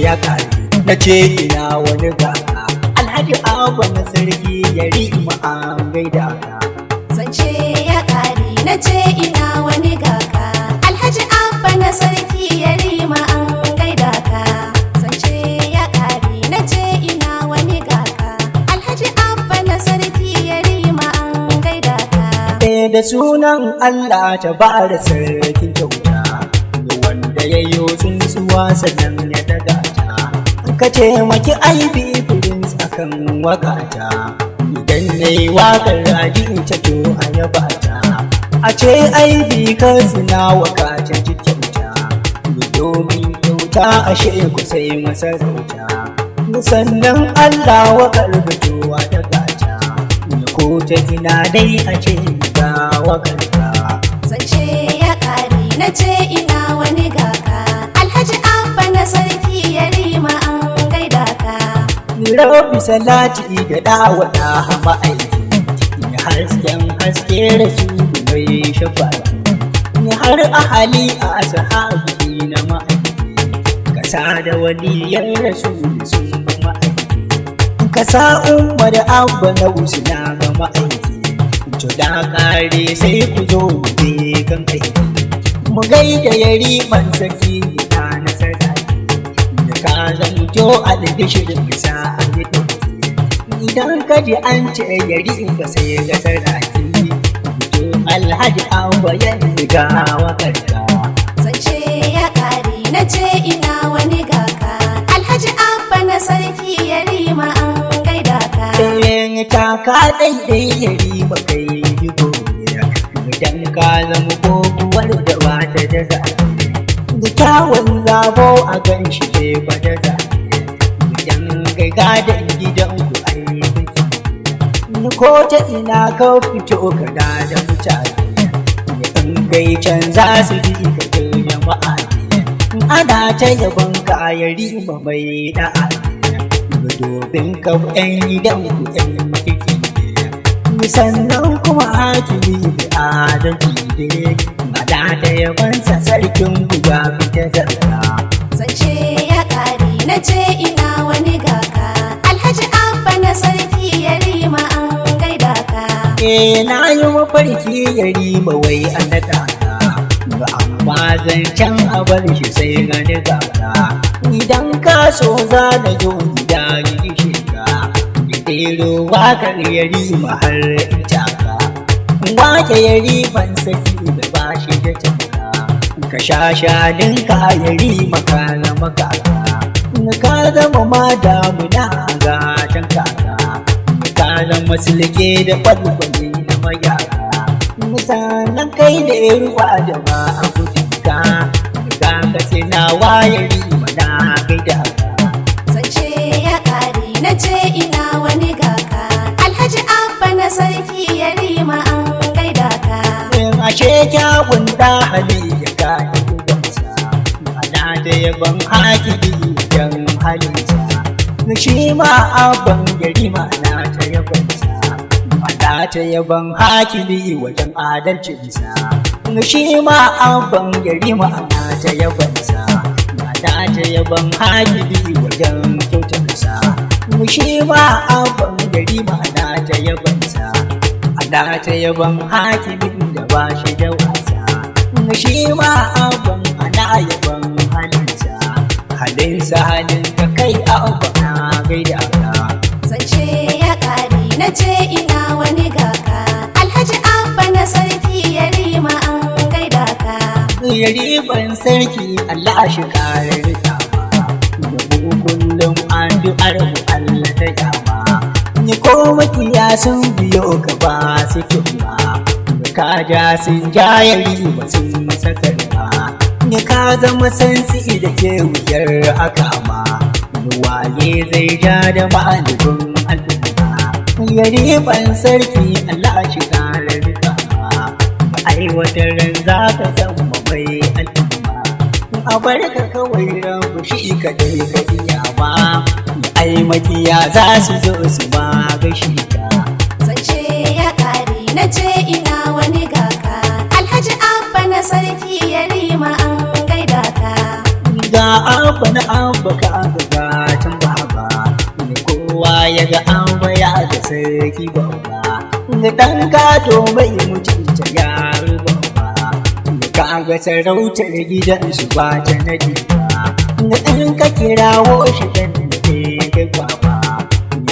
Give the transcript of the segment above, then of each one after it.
ya kare na ce ina wani gaka Alhaji Abba na sarki Yarima an gaida ka zance ya kare na ce ina wani gaka Alhaji Abba na sarki Yarima an gaida ka zance ya kare na ce ina wani gaka Alhaji Abba na sarki Yarima an gaida ka da sunan Allah ta bara sarkin kyauta wanda ya yi tsuntsuwa sannan ya daga ta ka taimaki aibi prince akan wakata idan na yi waƙar rajin ta to a yaba ta a ce aibi kan suna wakata ta kyauta domin kyauta a sheku sai masarauta sannan Allah waƙar fitowa daga ta ko ta ina dai a ce ga waƙar ka zance ya kare na ce ina wani gaka Alhaji Abba na sarki Yarima an gaida ka Rabbi salati da dawa da ma'aiki ni hasken haske rasulu mai shafaki ni har ahali a ashabi na ma'aiki kasa da waliyan rasulu sun ma'aiki kasa umma da abba na usna ga ma'aiki to da kare sai ku zo mu je kan aiki mu gaida Yariman sarki na nasaraki da ka zanto albishirin bisa a gidan idan ka ji an ce Yarima sai ga saraki to Alhaji Abba ya riga wakarka zance ya kare na ce ina wani gaka Alhaji Abba na sarki Yarima an gaida ka ta ka daidai Yarima kai digo idan ka zama kokuwar da wata da zafi da kyawun zabo a gan shi ke bada zafi idan kai gadon gidan ku aiki ko ta ina ka fito ka da mutane in kai can za su ji ka kai jama'a ana ta yabon ka Yarima mai da'a dobin ka yan gidan ku yan kiki sannan kuma hakimi da adalci da da yabansa sarkin guda fita zarta zance ya kare na ce ina wani gaka Alhaji Abba na sarki Yarima an gaida ka na yi mafarki Yarima wai an naɗa ka ba amma zancen a bar shi sai gani gaka idan ka so za na zo gida gishi ka gidero wakar Yarima har ita ka wake Yariman saki da ba shi da tanka ka sha shanin ka Yarima ka zama kaka ka zama ma damuna ga can kaka ka zama silke da kwalkwali na mayaka misalan kai da ruwa da ma a gudunka ka kasi na waye Yarima na gaida ka zance ya kare na ce ina wani gaka Alhaji Abba na sarki Yarima an gaida ka ashe kyawun da hali ya kayi gudansa ana da yaban hakimi don halinsa shi ma abban Yarima na ta yabansa ana ta yaban hakimi wajen adalcinsa shi ma abban Yarima ana ta yabansa ana ta yaban hakimi wajen kyautarsa shi ma abban Yarima ana ta yabansa ana ta yaban hakimin da ba shi da wasa shi ma abban ana yaban halinsa halin ka kai abba na gaida ka zance ya kare na ce ina wani gaka Alhaji Abba na sarki Yarima an gaida ka Yariman sarki Allah shi kare rika da kullum addu'ar mu Allah ta yama ni ko makiya sun biyo ka ba su tumba ka ja sun ja Yarima sun sakar ba ni ka zama sansi da ke wuyar haka ma waye zai ja da ma'alibin al'umma Yariman sarki Allah shi kare rika aiwatar ran za ka zama mai al'umma a barka kawai rabu shi ka dai ka iya ma ai makiya za su zo su ma gashi ka zance ya kare na ce ina wani gaka Alhaji Abba na sarki Yarima an gaida ka ga abba na abba abba ka ga gatan baba da kowa ya ga abba ya ga sarki babba da ɗan gado mai mutunta yaro babba da ka ga sarautar gidansu ba ta nadi ba da ɗan ka kirawo shi ɗan da ke baba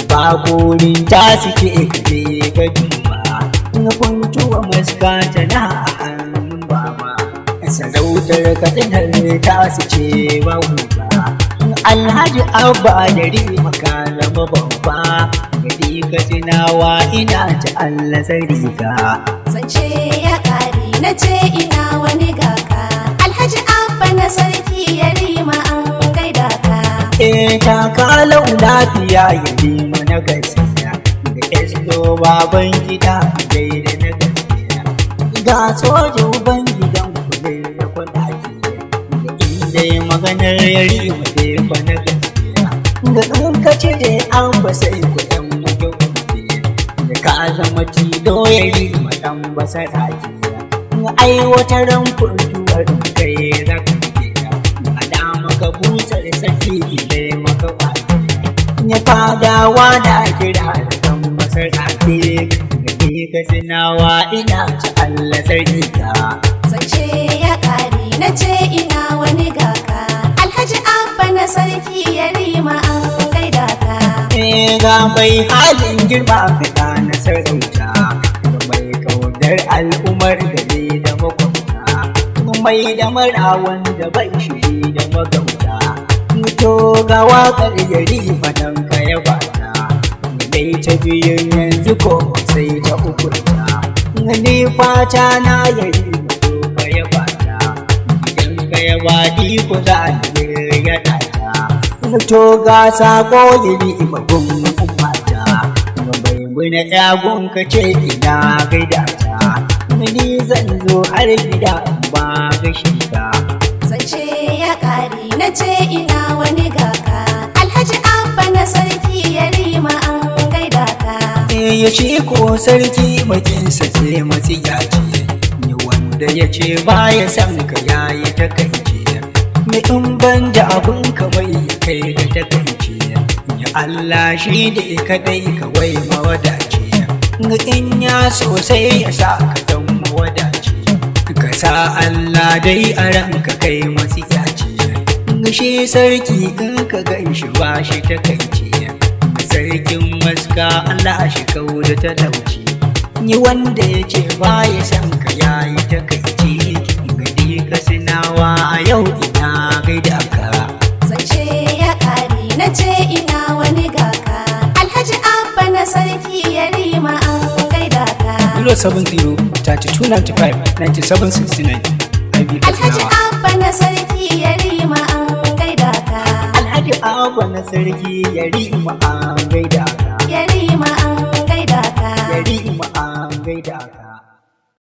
ba korin ta suke kaje ga duba na kuntuwa maskata na a hannun baba sarautar katsinar ta su ce ba huta alhaji abba da rima kalama babba gadi katsinawa ina ta Allah sarika zance ya kare na ce ina wani gaka alhaji abba na sarki ya rima an gaida ka ta kalau lafiya ya rima na gaskiya da esto baban gida gaida na gaskiya ga soja uban gidan kule da kwadaki da inda maganar ya rima da fa na gaskiya da ɗan ka cire an ba sai ku ɗan mutu da ka zama tido ya rima ɗan ba saraki aiwataran kuntuwar kai zaka maka busar saki ile maka wake ya fadawa da kira da kan basar ake gani ka sinawa ina ci Allah sarki ka zance ya kare na ce ina wani gaka alhaji abba na sarki ya rima an gaida ka ga mai halin girma fita na sarauta ga mai kaudar al'umar gari da makwabta mai da mara wanda bai shiri da magauta to ga waƙar yari fadan ka ya bata dai ta biyun yanzu ko sai ta ukunta ni fata na yari to ka ya bata idan ka ya badi ko za ni ya data to ga sako yari magun ummata mai muna yagun ka ce ina gaida ta ni zan zo har gida ba gashi ka zance ya kare na ce ina wani gaka alhaji abba na sarki ya rima an gaida ka ya ce ko sarki makinsa ce matsiya ce ni wanda ya ce ba ya san ka yayi takaice ni in ban da abun ka mai kai da takaice ya Allah shi da kadai kawai mawadaci in ya sosai ya sa ka dan mawadaci ka sa Allah dai a ranka kai matsiya ce shi sarki in ka ganshi ba shi takaice sarkin maska Allah shi kauda ta dauci ni wanda ya ce ba ya san ka yayi takaice gadi ka sinawa a yau ina gaida ka zance ya kare na ce ina wani gaka alhaji abba na sarki ya rima an gaida ka 070 3295 9769 alhaji abba na sarki ya rima an gaida ka alhaji abba na sarki ya rima an gaida ka ya rima an gaida ka ya rima an gaida ka